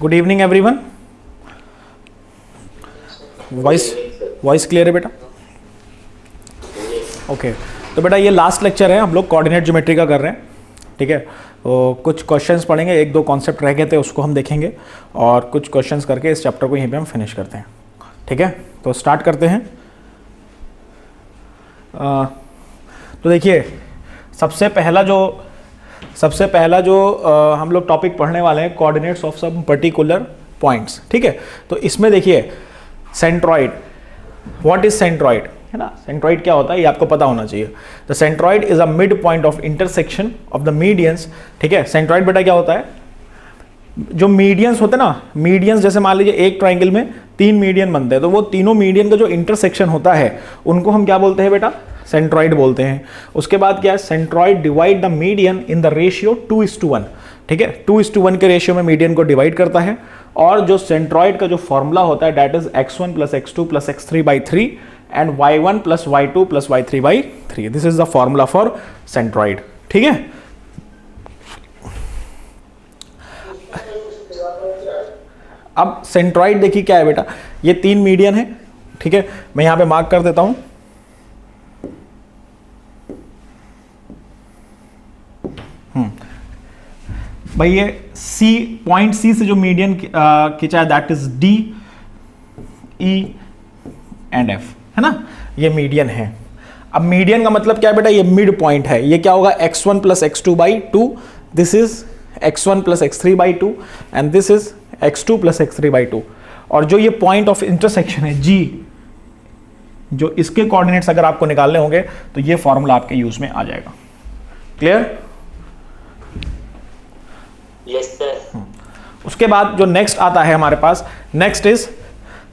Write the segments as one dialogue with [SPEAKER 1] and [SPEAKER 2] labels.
[SPEAKER 1] Good evening everyone. Voice clear है बेटा? Okay तो बेटा ये लास्ट लेक्चर है, हम लोग कोऑर्डिनेट ज्योमेट्री का कर रहे हैं। ठीक है, तो कुछ क्वेश्चंस पढ़ेंगे, एक दो कॉन्सेप्ट रह गए थे उसको हम देखेंगे और कुछ क्वेश्चंस करके इस चैप्टर को यहीं पे हम फिनिश करते हैं। ठीक है, तो स्टार्ट करते हैं। तो देखिए सबसे पहला जो हम लोग टॉपिक पढ़ने वाले हैं coordinates of some particular points. ठीक है, तो इसमें देखिए सेंट्रॉइड, व्हाट इज सेंट्रॉइड, है ना। सेंट्रॉइड क्या होता है ये आपको पता होना चाहिए। The centroid is a mid point of intersection of the medians. ठीक है, सेंट्रॉइड बेटा क्या होता है, जो मीडियंस होते हैं ना, मीडियंस जैसे मान लीजिए एक ट्राइंगल में 3 मीडियन बनते हैं, तो वो तीनों मीडियन का जो इंटरसेक्शन होता है उनको हम क्या बोलते हैं बेटा, सेंट्रॉइड बोलते हैं। उसके बाद क्या है, centroid divide the median in the ratio 2:1। ठीक है, 2:1 के रेशियो में मीडियन को डिवाइड करता है। और जो सेंट्रॉइड का जो फॉर्मूला होता है that is x1 + x2 + x3/3 and y1 + y2 + y3/3। This is the formula for centroid. ठीक है, अब सेंट्रॉइड देखिए क्या है बेटा, ये 3 मीडियन है। ठीक है, मैं यहां पे मार्क कर देता हूं। भाई ये सी पॉइंट सी से जो मीडियन खींचा है that is D, E and F, है ना, ये मीडियन है। अब मीडियन का मतलब क्या है बेटा, ये मिड पॉइंट है। ये क्या होगा, x1 + x2/2, this is x1 + x3/2 and this is x2 + x3/2। और जो ये पॉइंट ऑफ इंटरसेक्शन है G, जो इसके कोऑर्डिनेट्स अगर आपको निकालने होंगे तो ये फॉर्मूला आपके यूज में आ जाएगा। क्लियर?
[SPEAKER 2] Yes sir.
[SPEAKER 1] उसके बाद जो नेक्स्ट आता है हमारे पास, next is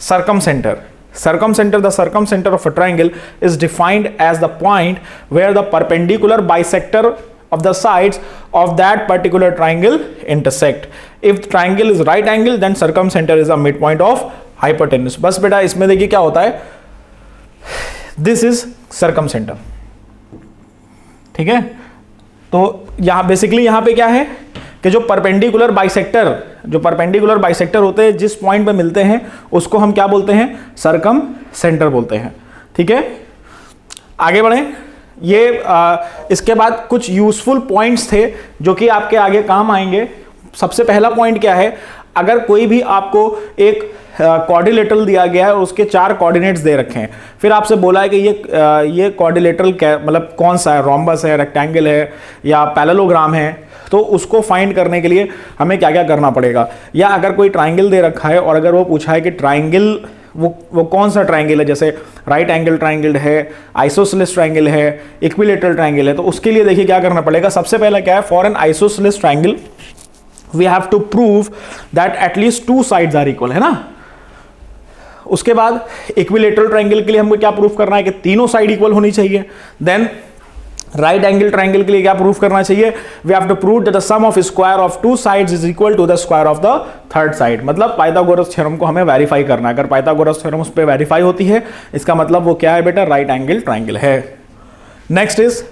[SPEAKER 1] circumcentre. Circumcenter, the circumcenter of a triangle is defined as the point where the perpendicular bisector of the sides of that particular triangle intersect. If the triangle is right angle, then circumcenter is a midpoint of hypotenuse. बस बेटा इसमें देखिए क्या होता है, this is circumcenter। ठीक है, तो यहां बेसिकली यहां पे क्या है कि जो परपेंडिकुलर बाइसेक्टर होते हैं जिस पॉइंट पे मिलते हैं उसको हम क्या बोलते हैं, सर्कम सेंटर बोलते हैं। ठीक है, आगे बढ़ें। ये इसके बाद कुछ यूजफुल पॉइंट्स थे जो कि आपके आगे काम आएंगे। सबसे पहला पॉइंट क्या है, अगर कोई भी आपको एक क्वाड्रिलेटरल दिया गया है और उसके 4 कोऑर्डिनेट्स दे रखे हैं, फिर आपसे बोला है कि ये क्वाड्रिलेटरल मतलब कौन सा है, रोम्बस है, रेक्टेंगल है या पैरेललोग्राम है, तो उसको फाइंड करने के लिए हमें क्या क्या करना पड़ेगा। या अगर कोई ट्राइंगल दे रखा है और अगर वो पूछा है कि ट्राइंगल वो कौन सा ट्राइंगल है, जैसे राइट एंगल ट्राइंगल है, आइसोसेलेस ट्राइंगल है, इक्विलेटरल ट्राइंगल है, तो उसके लिए देखिए क्या करना पड़ेगा। सबसे पहला क्या है, for an isosceles triangle we have to prove that at least 2 sides are equal, है ना। उसके बाद इक्विलेटरल ट्राइंगल के लिए हमको क्या प्रूफ करना है कि तीनों साइड इक्वल होनी चाहिए। देन राइट एंगल ट्राइंगल के लिए क्या प्रूफ करना चाहिए, we have to prove that the sum of square of 2 sides is equal to the square of the third side. मतलब पाइथागोरस थ्योरम को हमें वेरीफाई करना है। अगर पाइथागोरस थ्योरम उस पर वेरीफाई होती है इसका मतलब वो क्या है बेटा, राइट एंगल ट्राइंगल है। Next is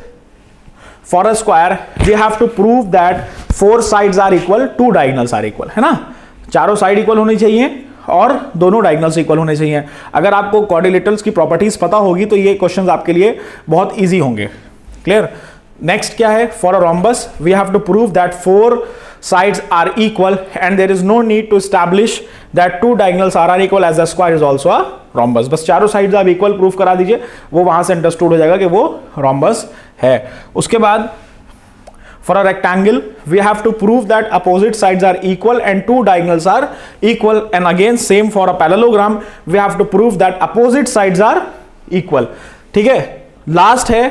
[SPEAKER 1] for a square we have to prove that 4 sides are equal, 2 diagonals are equal, है ना। चारों साइड इक्वल होनी चाहिए और दोनों डायगोनल्स इक्वल होने चाहिए। अगर आपको क्वाड्रिलेटरल्स की प्रॉपर्टीज पता होगी तो ये क्वेश्चंस आपके लिए बहुत इजी होंगे। क्लियर? नेक्स्ट क्या है, for a rhombus we have to prove that 4 sides are equal and there is no need to establish that 2 diagonals are equal as the square is also a rhombus। बस चारों sides आप equal proof करा दीजिए, वो वहां से understood हो जाएगा कि वो रोम्बस है। उसके बाद for a rectangle we have to prove that opposite sides are equal and 2 diagonals are equal, and again same for a parallelogram we have to prove that opposite sides are equal। ठीक है, last है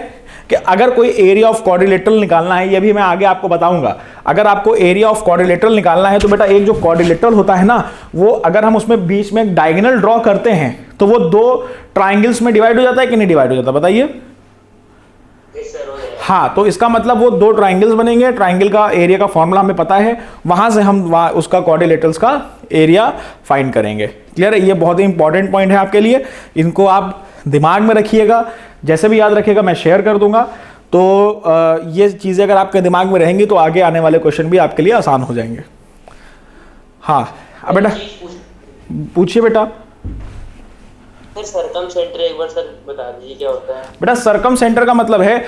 [SPEAKER 1] कि अगर कोई area of quadrilateral निकालना है, ये भी मैं आगे आपको बताऊंगा। अगर आपको एरिया ऑफ क्वाड्रिलेटरल निकालना है तो बेटा एक जो क्वाड्रिलेटरल होता है ना, वो अगर हम उसमें बीच में एक डायगोनल ड्रॉ करते हैं तो वो 2 ट्राइंगल्स में डिवाइड हो जाता है कि नहीं डिवाइड हो जाता, बताइए। हाँ, तो इसका मतलब वो 2 ट्राइंगल्स बनेंगे, ट्राइंगल का एरिया का फॉर्मूला हमें पता है, वहां से हम उसका क्वाड्रिलेटरल्स का एरिया फाइंड करेंगे। क्लियर है? ये बहुत ही इंपॉर्टेंट पॉइंट है आपके लिए, इनको आप दिमाग में रखिएगा। जैसे भी याद रखिएगा मैं शेयर कर दूंगा, तो ये चीजें अगर आपके दिमाग में रहेंगी तो आगे आने वाले क्वेश्चन भी आपके लिए आसान हो जाएंगे। हाँ, अब बेटा
[SPEAKER 2] चीज पूछ
[SPEAKER 1] पूछिए बेटा।
[SPEAKER 2] सर सरकम सेंटर एक बार सर बता दीजिए क्या होता है।
[SPEAKER 1] बेटा सरकम सेंटर का मतलब है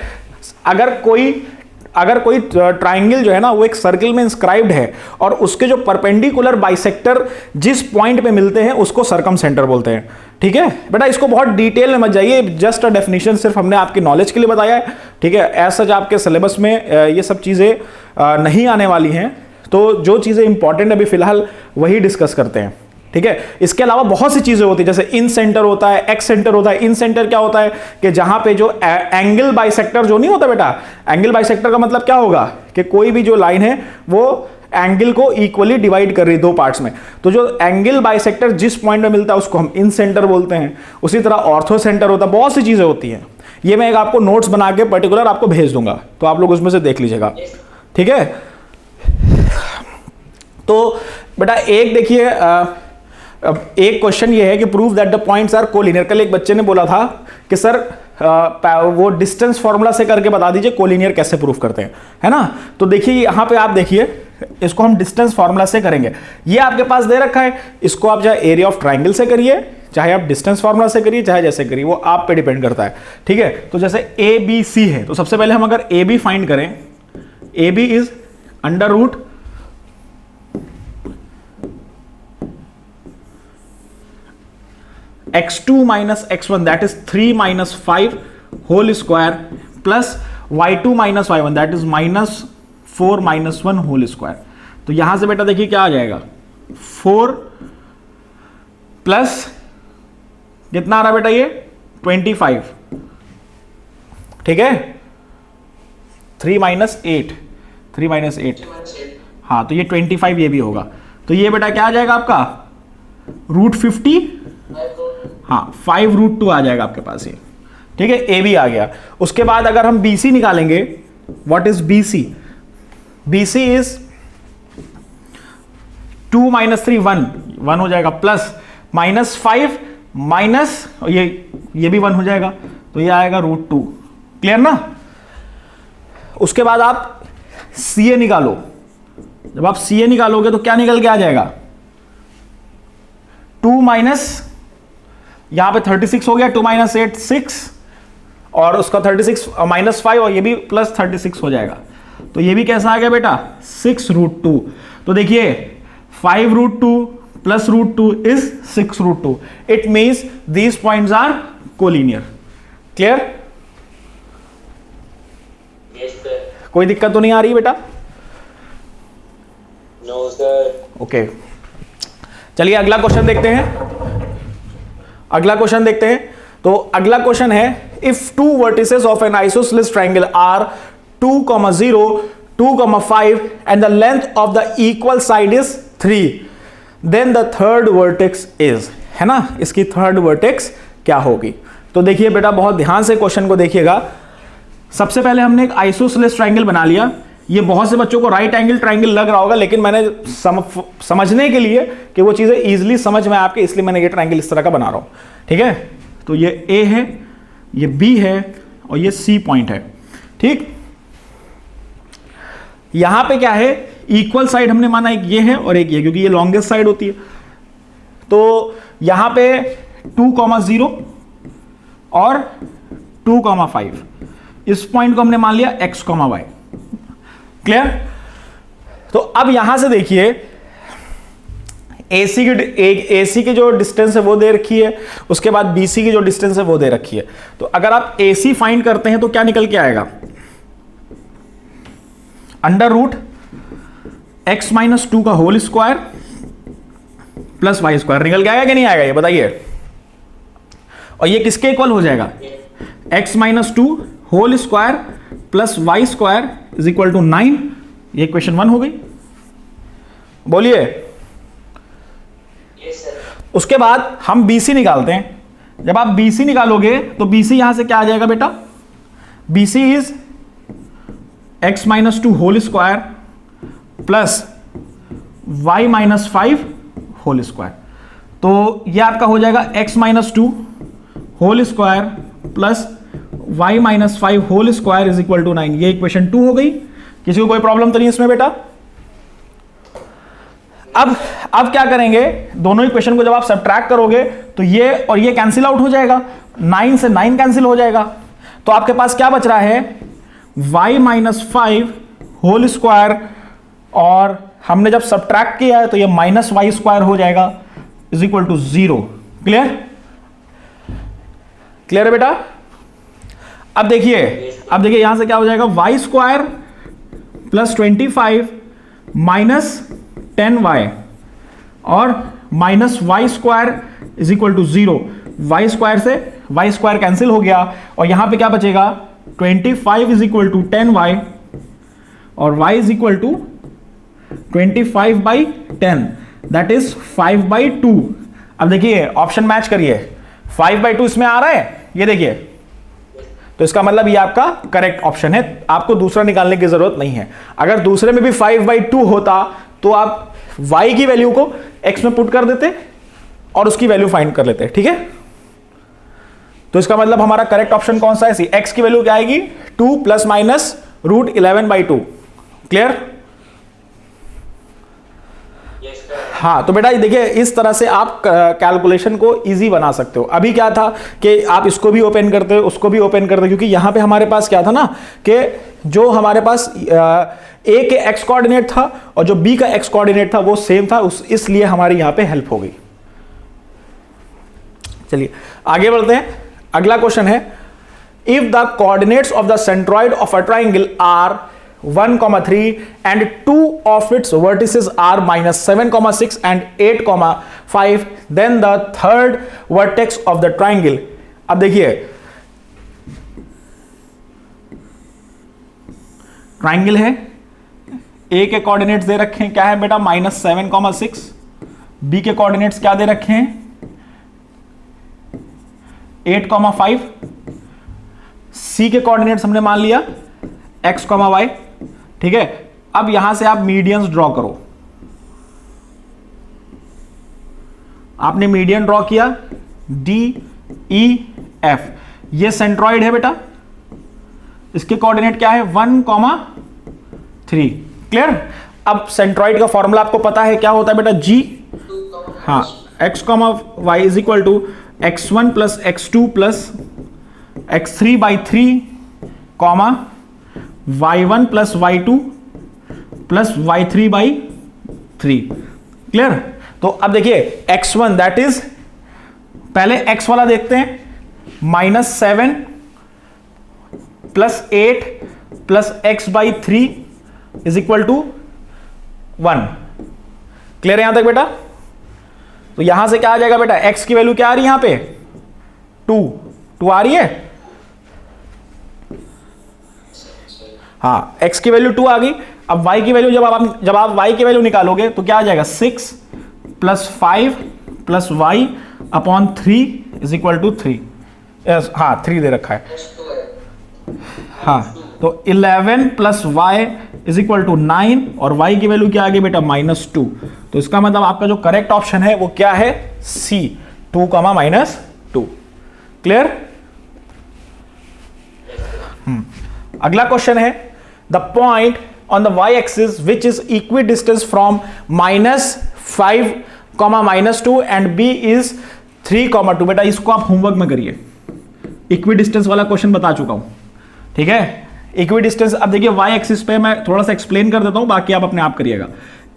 [SPEAKER 1] अगर कोई ट्राइंगल जो है ना वो एक सर्कल में इंस्क्राइब्ड है और उसके जो परपेंडिकुलर बाइसेक्टर जिस पॉइंट पे मिलते हैं उसको सरकम सेंटर बोलते हैं। ठीक है बेटा, इसको बहुत डिटेल में मत जाइए, जस्ट अ डेफिनेशन सिर्फ हमने आपकी नॉलेज के लिए बताया है। ठीक है, एज सच आपके सिलेबस में ये सब चीज़ें नहीं आने वाली हैं, तो जो चीज़ें इंपॉर्टेंट अभी फिलहाल वही डिस्कस करते हैं। ठीक है, इसके अलावा बहुत सी चीजें होती है, जैसे इन सेंटर होता है, एक्स सेंटर होता है। इन सेंटर क्या होता है कि जहां पे जो एंगल बाइसेक्टर जो नहीं होता बेटा, एंगल बाइसेक्टर का मतलब क्या होगा कि कोई भी जो लाइन है वो एंगल को इक्वली डिवाइड कर रही है दो पार्ट्स में, तो जो एंगल बाइसेक्टर जिस पॉइंट में मिलता है उसको हम इन सेंटर बोलते हैं। उसी तरह ऑर्थो सेंटर होता है, बहुत सी चीजें होती हैं। ये मैं एक आपको नोट्स बना के पर्टिकुलर आपको भेज दूंगा, तो आप लोग उसमें से देख लीजिएगा। ठीक है, तो बेटा एक देखिए, अब एक क्वेश्चन ये है कि prove that the points are collinear. कल एक बच्चे ने बोला था कि सर वो डिस्टेंस फॉर्मूला से करके बता दीजिए कोलिनियर कैसे प्रूव करते हैं, है ना। तो देखिए यहां पे आप देखिए, इसको हम डिस्टेंस फॉर्मूला से करेंगे। ये आपके पास दे रखा है, इसको आप चाहे एरिया ऑफ ट्राइंगल से करिए, चाहे आप डिस्टेंस फॉर्मूला से करिए, चाहे जैसे करिए, वो आप पे डिपेंड करता है। ठीक है, तो जैसे ए बी सी है, तो सबसे पहले हम अगर ए बी फाइंड करें, A B is under root x2 minus x1 that is 3 minus 5 whole square plus y2 minus y1 that is minus 4 minus 1 whole square। तो यहां से बेटा देखिए क्या आ जाएगा, 4 प्लस कितना आ रहा बेटा ये 25। ठीक है, 3 माइनस 8, 3 माइनस 8, हाँ तो ये 25 ये भी होगा। तो ये बेटा क्या आ जाएगा आपका रूट 50, हाँ 5 रूट 2 आ जाएगा आपके पास ये। ठीक है, ए बी आ गया। उसके बाद अगर हम बी सी निकालेंगे, what is B C, B C is 2 minus 3 1 हो जाएगा, प्लस माइनस 5 माइनस ये भी 1 हो जाएगा, तो ये आएगा रूट 2। क्लियर ना। उसके बाद आप सी ए निकालो, जब आप सी ए निकालोगे तो क्या निकल के आ जाएगा 2 माइनस, यहां पे 36 हो गया, 2 माइनस 8 6, और उसका 36 माइनस 5 और ये भी प्लस 36 हो जाएगा। तो ये भी कैसा आ गया बेटा 6 रूट 2। तो देखिए 5 root 2 plus root 2 is 6 root 2। It means these points are collinear. Clear, कोई दिक्कत तो नहीं आ रही बेटा?
[SPEAKER 2] No sir.
[SPEAKER 1] ओके, चलिए अगला क्वेश्चन देखते हैं। अगला क्वेश्चन देखते हैं। तो अगला क्वेश्चन है, if two vertices of an isosceles triangle are 2, 0, 2, 5 and the length of the equal side is 3, then the third vertex is, है ना, इसकी थर्ड वर्टेक्स क्या होगी। तो देखिए बेटा बहुत ध्यान से क्वेश्चन को देखिएगा। सबसे पहले हमने एक आइसोसेलेस ट्राइंगल बना लिया। ये बहुत से बच्चों को राइट एंगल ट्राइंगल लग रहा होगा, लेकिन मैंने समझने के लिए कि वो चीजें इजीली समझ में आपके, इसलिए मैंने ये ट्राइंगल इस तरह का बना रहा हूं। ठीक है, तो ये ए है, ये बी है और ये सी पॉइंट है। ठीक, यहां पे क्या है, इक्वल साइड हमने माना एक ये है और एक ये, क्योंकि ये लॉन्गेस्ट साइड होती है। तो यहां पे 2, 0 और 2, 5, इस पॉइंट को हमने मान लिया x, y। क्लियर। तो अब यहां से देखिए AC की जो डिस्टेंस है वो दे रखी है, उसके बाद BC की जो डिस्टेंस है वो दे रखी है। तो अगर आप AC फाइंड करते हैं तो क्या निकल के आएगा, अंडर रूट x माइनस 2 का whole square plus y square निकल के आएगा कि नहीं आएगा, ये बताइए। और ये किसके इक्वल हो जाएगा, x minus 2 whole square plus y square is equal to 9। ये क्वेश्चन 1 हो गई। बोलिए। उसके बाद हम BC निकालते हैं। जब आप BC निकालोगे तो BC यहां से क्या आ जाएगा बेटा, BC is x minus 2 whole square plus y minus 5 whole square. तो ये आपका हो जाएगा x minus 2 whole square plus y minus 5 whole square is equal to 9। ये इक्वेशन 2 हो गई। किसी को कोई प्रॉब्लम तो नहीं इसमें बेटा? अब क्या करेंगे, दोनों इक्वेशन को जब आप सब्ट्रैक्ट करोगे तो ये और ये कैंसिल आउट हो जाएगा, 9 से 9 कैंसिल हो जाएगा, तो आपके पास क्या बच रहा है, y माइनस 5 होल स्क्वायर, और हमने जब सब्ट्रैक्ट किया है तो ये माइनस वाई स्क्वायर हो जाएगा is equal to 0। Clear? Clear है बेटा? अब देखिए यहां से क्या हो जाएगा, Y square plus 25 minus 10y और minus y square is equal to 0। Y square से वाई स्क्वायर कैंसिल हो गया और यहां पे क्या बचेगा, 25 इज इक्वल टू 10y और y is equal to 25/10 that is 5/2। अब देखिए ऑप्शन मैच करिए, 5/2 इसमें आ रहा है, ये देखिए, तो इसका मतलब ये आपका करेक्ट ऑप्शन है, आपको दूसरा निकालने की जरूरत नहीं है। अगर दूसरे में भी 5/2 होता तो आप y की वैल्यू को x में पुट कर देते और उसकी वैल्यू फाइंड कर लेते। ठीक है, तो इसका मतलब हमारा करेक्ट ऑप्शन कौन सा है, सी। x की वैल्यू क्या आएगी, 2 प्लस माइनस √11/2। क्लियर? हाँ, तो बेटा देखिए इस तरह से आप कैलकुलेशन को इजी बना सकते हो। अभी क्या था कि आप इसको भी ओपन करते हो, उसको भी ओपन करते हो, क्योंकि यहां पे हमारे पास क्या था ना कि जो हमारे पास ए के एक्स कोऑर्डिनेट था और जो बी का एक्स कोऑर्डिनेट था वो सेम था, इसलिए हमारी यहां पे हेल्प हो गई। चलिए आगे बढ़ते हैं। अगला क्वेश्चन है, if the coordinates of the centroid of a triangle are 1,3 and 2 of its vertices are -7,6 and 8,5, then the third vertex of the triangle। अब देखिए ट्राइंगल है, ए के कोऑर्डिनेट्स दे रखे हैं, क्या है बेटा, -7,6, बी के कोऑर्डिनेट्स क्या दे रखे हैं, 8,5, सी के कोऑर्डिनेट्स हमने मान लिया x, y। ठीक है, अब यहां से आप मीडियंस ड्रॉ करो। आपने मीडियन ड्रॉ किया D, E, F, ये सेंट्रॉइड है बेटा, इसके कोऑर्डिनेट क्या है 1,3। क्लियर? अब सेंट्रॉइड का फॉर्मूला आपको पता है क्या होता है बेटा, G, हाँ, x, y is equal to x1 plus x2 plus x3/3 y1 plus y2 plus y3/3। Clear? तो अब देखिए x1 दैट इज, पहले x वाला देखते हैं, -7 plus 8 plus x/3 is equal to 1। Clear है यहां तक बेटा? तो यहां से क्या आ जाएगा बेटा, x की वैल्यू क्या आ रही है यहां पे, 2 आ रही है, हाँ, x की वैल्यू 2 आ गई। अब y की वैल्यू जब आप y की वैल्यू निकालोगे तो क्या आ जाएगा, 6 plus 5 plus y/3 is equal to 3। हाँ, 3 दे रखा है, हाँ, तो 11 plus y is equal to 9 और y की वैल्यू क्या आ गई बेटा, -2। तो इसका मतलब आपका जो करेक्ट ऑप्शन है वो क्या है, C, 2, -2। क्लियर? अगला क्वेश्चन है, the point on the y axis which is equi distance from -5, -2 and b is 3, 2। बेटा इसको आप होमवर्क में करिए, इक्वी डिस्टेंस वाला क्वेश्चन बता चुका हूं। ठीक है, इक्वी डिस्टेंस, अब देखिए y एक्सिस पे मैं थोड़ा सा एक्सप्लेन कर देता हूं, बाकी आप अपने आप करिएगा।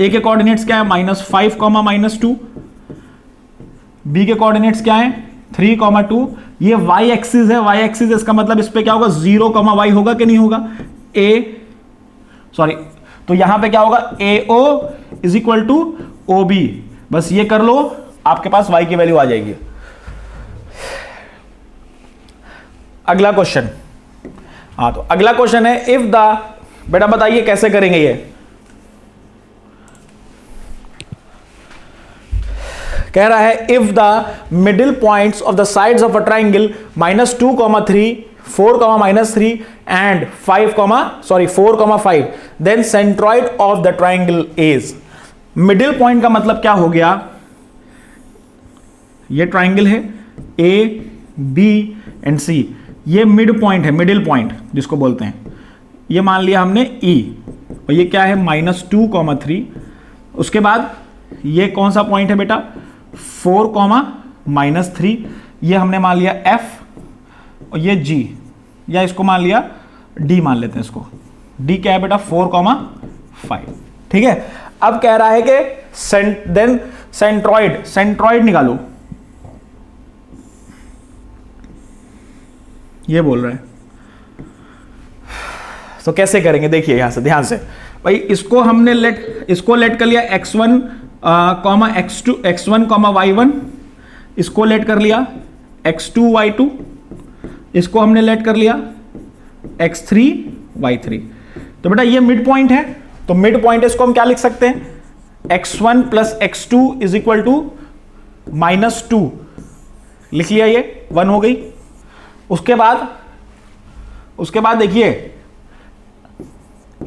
[SPEAKER 1] a के कोऑर्डिनेट्स क्या है, -5, -2, b के कोऑर्डिनेट्स क्या है 3, 2। ये y एक्सिस है, y एक्सिस, इसका मतलब इस पे क्या होगा, 0, y होगा कि नहीं होगा, तो यहां पे क्या होगा, AO is equal to OB। बस ये कर लो, आपके पास y की वैल्यू आ जाएगी। अगला क्वेश्चन, हाँ, तो अगला क्वेश्चन है, इफ द, बेटा बताइए कैसे करेंगे ये, कह रहा है if the middle points of the sides of a triangle -2, 3, 4, -3 and 4, 5 then centroid of the triangle is. Middle point का मतलब क्या हो गया, ये ट्राइंगल है A, B एंड C, ये मिड पॉइंट है, मिडिल पॉइंट जिसको बोलते हैं, ये मान लिया हमने E, और ये क्या है -2, 3। उसके बाद ये कौन सा पॉइंट है बेटा, 4,-3, ये हमने मान लिया F और ये G, या इसको मान लिया D, मान लेते हैं इसको। D क्या है बेटा, 4,5। ठीक है, अब कह रहा है कि सेंट्रॉइड निकालो, ये बोल रहा है। तो कैसे करेंगे, देखिए यहां से ध्यान से भाई, इसको हमने लेट कर लिया x1, x2, x1, y1, इसको लेट कर लिया x2, y2, इसको हमने लेट कर लिया x3, y3। तो बेटा ये मिड पॉइंट है, तो मिड पॉइंट इसको हम क्या लिख सकते हैं, x1 plus x2 is equal to -2, लिख लिया, ये 1 हो गई। उसके बाद देखिए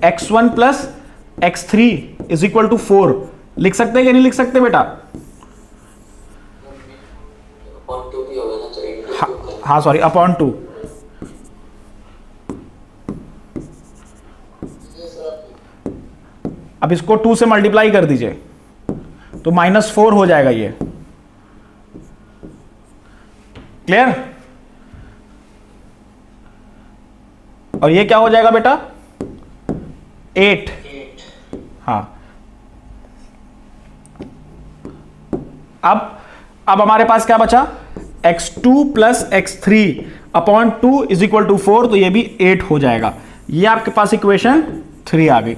[SPEAKER 1] x1 plus x3 is equal to 4, लिख सकते हैं कि नहीं लिख सकते बेटा? हाँ सॉरी, अपॉन 2। अब इसको 2 से मल्टीप्लाई कर दीजिए तो -4 हो जाएगा ये। क्लियर? और ये क्या हो जाएगा बेटा, 8। हाँ, अब हमारे पास क्या बचा, x2 plus x3 upon 2 is equal to 4, तो ये भी 8 हो जाएगा। ये आपके पास इक्वेशन 3 आ गई।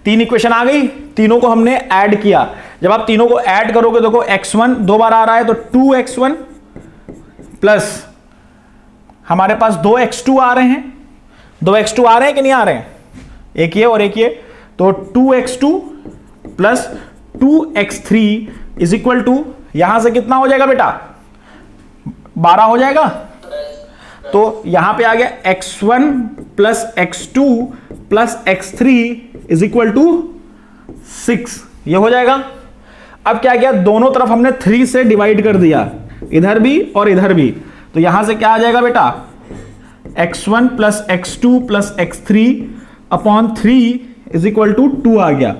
[SPEAKER 1] 3 इक्वेशन आ गई, तीनों को हमने ऐड किया। जब आप तीनों को ऐड करोगे देखो x1 2 बार आ रहा है तो 2x1 प्लस हमारे पास 2x2 आ रहे हैं। 2x2 आ रहे हैं कि नहीं आ रहे हैं, एक ये और एक ये, तो 2x2 plus 2x3 is equal to, यहां से कितना हो जाएगा बेटा, 12 हो जाएगा। तो यहां पे आ गया x1 plus x2 plus x3 is equal to 6, ये हो जाएगा। अब क्या किया, दोनों तरफ हमने 3 से डिवाइड कर दिया, इधर भी और इधर भी, तो यहां से क्या आ जाएगा बेटा, x1 plus x2 plus x3 upon 3 is equal to 2 आ गया।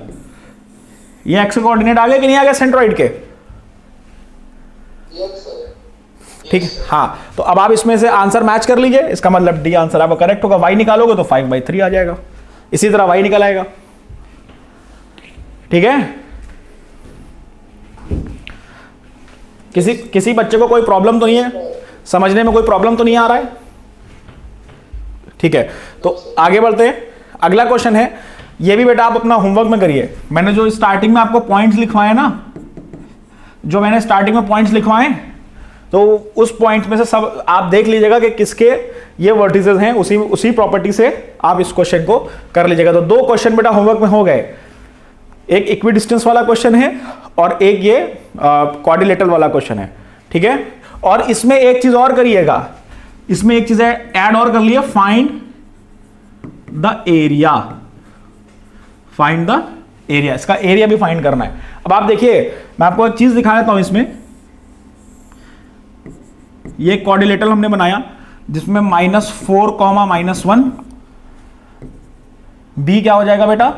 [SPEAKER 1] ये x कोऑर्डिनेट आ गया कि नहीं आ गया सेंट्रॉइड के? ठीक है, हाँ। तो अब आप इसमें से आंसर मैच कर लीजिए, इसका मतलब डी आंसर आपका करेक्ट होगा। y निकालोगे तो 5/3 आ जाएगा, इसी तरह y निकल आएगा। ठीक है, किसी बच्चे को कोई प्रॉब्लम तो नहीं है, समझने में कोई प्रॉब्लम तो नहीं आ रहा है? ठीक है, तो आगे बढ़ते हैं। अगला क्वेश्चन है, ये भी बेटा आप अपना होमवर्क में करिए। मैंने जो स्टार्टिंग में आपको पॉइंट्स लिखवाए ना, जो मैंने स्टार्टिंग में पॉइंट्स लिखवाए, तो उस पॉइंट में से सब आप देख लीजिएगा कि किसके ये वर्टिसेस हैं, उसी प्रॉपर्टी से आप इस क्वेश्चन को कर लीजिएगा। तो 2 क्वेश्चन बेटा होमवर्क में हो गए, एक इक्विडिस्टेंस वाला क्वेश्चन है और एक ये क्वाड्रिलेटरल वाला क्वेश्चन है। ठीक है, और इसमें एक चीज और करिएगा, इसमें एक चीज है ऐड और कर लिया, find the area. Find the area, इसका एरिया भी फाइंड करना है। अब आप देखिए, मैं आपको एक चीज दिखा देता हूं। इसमें ये क्वाड्रिलेटरल हमने बनाया जिसमें -4, -1, बी क्या हो जाएगा बेटा,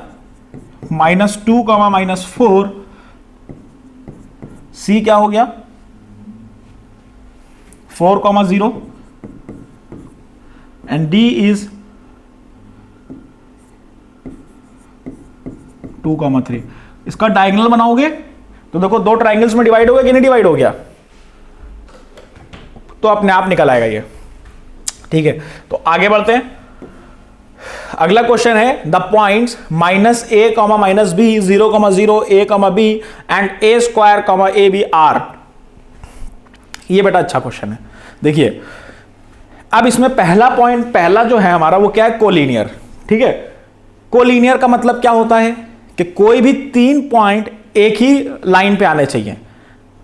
[SPEAKER 1] -2, -4, सी क्या हो गया 4, 0 एंड डी इज 2, 3। इसका डायगोनल बनाओगे तो देखो 2 ट्राइंगल्स में डिवाइड हो गया कि नहीं डिवाइड हो गया, तो अपने आप निकल आएगा ये। ठीक है, तो आगे बढ़ते हैं। अगला क्वेश्चन है, the points -a, -b, 0, 0, a, b and a², ab are. ये बेटा अच्छा क्वेश्चन है। देखिए, अब इसमें पहला जो है हमारा वो क्या है, कोलिनियर। ठीक है, कोलिनियर का मतलब क्या होता है कि कोई भी 3 पॉइंट एक ही लाइन पे आने चाहिए।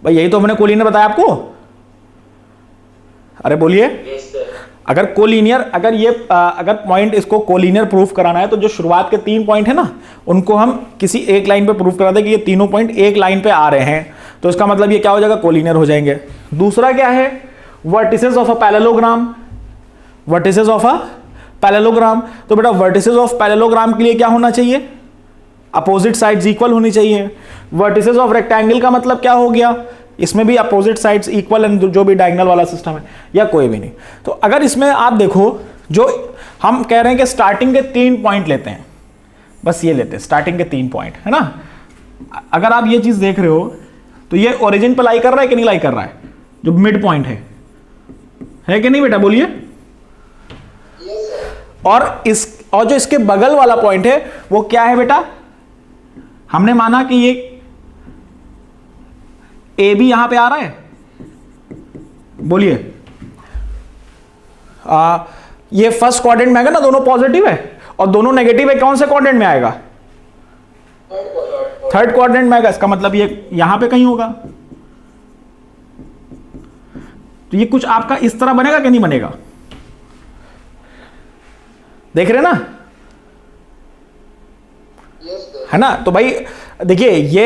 [SPEAKER 1] भाई यही तो हमने कोलिनियर बताया आपको। अरे बोलिए, अगर कोलिनियर, अगर पॉइंट इसको कोलिनियर प्रूफ कराना है तो जो शुरुआत के 3 पॉइंट है ना, उनको हम किसी एक लाइन पे प्रूफ करा दें कि ये तीनों पॉइंट एक लाइन पे आ रहे हैं, तो इसका मतलब ये क्या हो जाएगा, कोलिनियर हो जाएंगे। दूसरा क्या है, vertices of a parallelogram. Vertices of a parallelogram, तो बेटा वर्टिसेस ऑफ पैरेललोग्राम के लिए क्या होना चाहिए, अपोजिट साइड्स इक्वल होनी चाहिए। वर्टिसेस ऑफ रेक्टेंगल का मतलब क्या हो गया, इसमें भी अपोजिट साइड्स इक्वल एंड जो भी डायगोनल वाला सिस्टम है, या कोई भी नहीं। तो अगर इसमें आप देखो, जो हम कह रहे हैं कि स्टार्टिंग के 3 पॉइंट लेते हैं, बस ये लेते हैं स्टार्टिंग के 3 पॉइंट, है ना। अगर आप ये चीज देख रहे हो तो ये ओरिजिन पर लाई कर रहा है कि नहीं लाई कर रहा है, जो मिड पॉइंट है कि नहीं बेटा, बोलिए। और जो इसके बगल वाला पॉइंट है वो क्या है बेटा, हमने माना कि ये ए बी यहां पे आ रहा है, बोलिए। ये फर्स्ट क्वाड्रेंट में आएगा ना, दोनों पॉजिटिव है और दोनों नेगेटिव है, कौन से क्वाड्रेंट में आएगा, थर्ड क्वाड्रेंट में आएगा। इसका मतलब ये यहां पे कहीं होगा। तो ये कुछ आपका इस तरह बनेगा कि नहीं बनेगा, देख रहे ना, है ना। तो भाई देखिए ये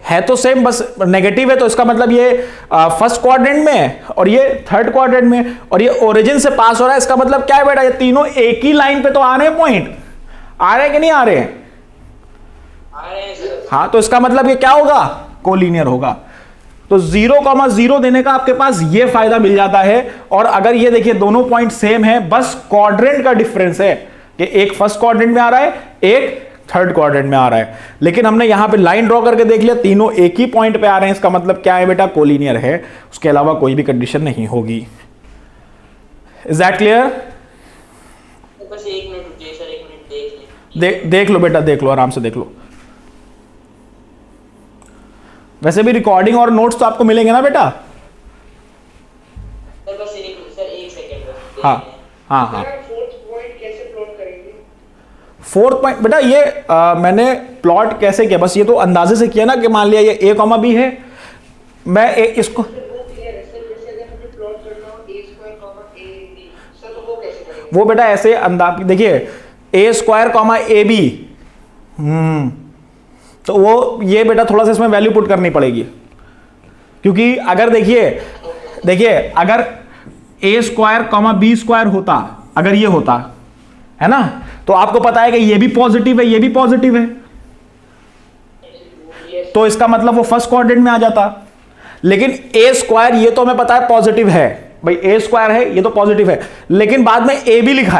[SPEAKER 1] है तो सेम, बस नेगेटिव है, तो इसका मतलब ये फर्स्ट क्वाड्रेंट में है और ये थर्ड क्वाड्रेंट में, और ये ओरिजिन से पास हो रहा है। इसका मतलब क्या है बेटा, ये तीनों एक ही लाइन पे तो आ रहे हैं, पॉइंट आ रहे हैं कि नहीं आ रहे हैं, हाँ। तो इसका मतलब ये क्या होगा, कोलिनियर होगा। तो 0,0 देने का आपके पास ये फायदा मिल जाता है। और अगर ये देखिए दोनों पॉइंट सेम है, बस क्वाड्रेंट का डिफरेंस है कि एक फर्स्ट क्वाड्रेंट में आ रहा है, एक थर्ड क्वाड्रेंट में आ रहा है। लेकिन हमने यहां पे लाइन ड्रॉ करके देख लिया, तीनों एक ही पॉइंट पे आ रहे हैं, इसका मतलब क्या है बेटा, कोलिनियर है, उसके अलावा कोई भी कंडीशन नहीं होगी। Is that clear?
[SPEAKER 2] बस 1 मिनट रुकिए सर, 1 मिनट
[SPEAKER 1] देख लो बेटा, देख लो, आराम से देख लो। वैसे भी रिकॉर्डिंग और नोट्स तो आपको मिलेंगे ना बेटा।
[SPEAKER 2] सर बस एक सेकंड बस।
[SPEAKER 1] हाँ हाँ हाँ। फोर्थ पॉइंट बेटा ये मैंने प्लॉट कैसे किया, बस ये तो अंदाजे से किया ना कि मान लिया ये ए कॉमा बी है, मैं इसको वो बेटा ऐसे अंदाज देखिए, ए स्क्वायर कॉमा ए बी, तो वो ये बेटा थोड़ा सा इसमें वैल्यू पुट करनी पड़ेगी, क्योंकि अगर देखिए अगर ए स्क्वायर कॉमा बी स्क्वायर होता, अगर ये होता है ना, तो आपको पता है कि ये भी पॉजिटिव है, ये भी पॉजिटिव है, तो इसका मतलब वो फर्स्ट क्वाड्रेंट में आ जाता। लेकिन ए स्क्वायर ये तो हमें पता है पॉजिटिव है, भाई ए स्क्वायर है ये तो पॉजिटिव है, लेकिन बाद में ए भी लिखा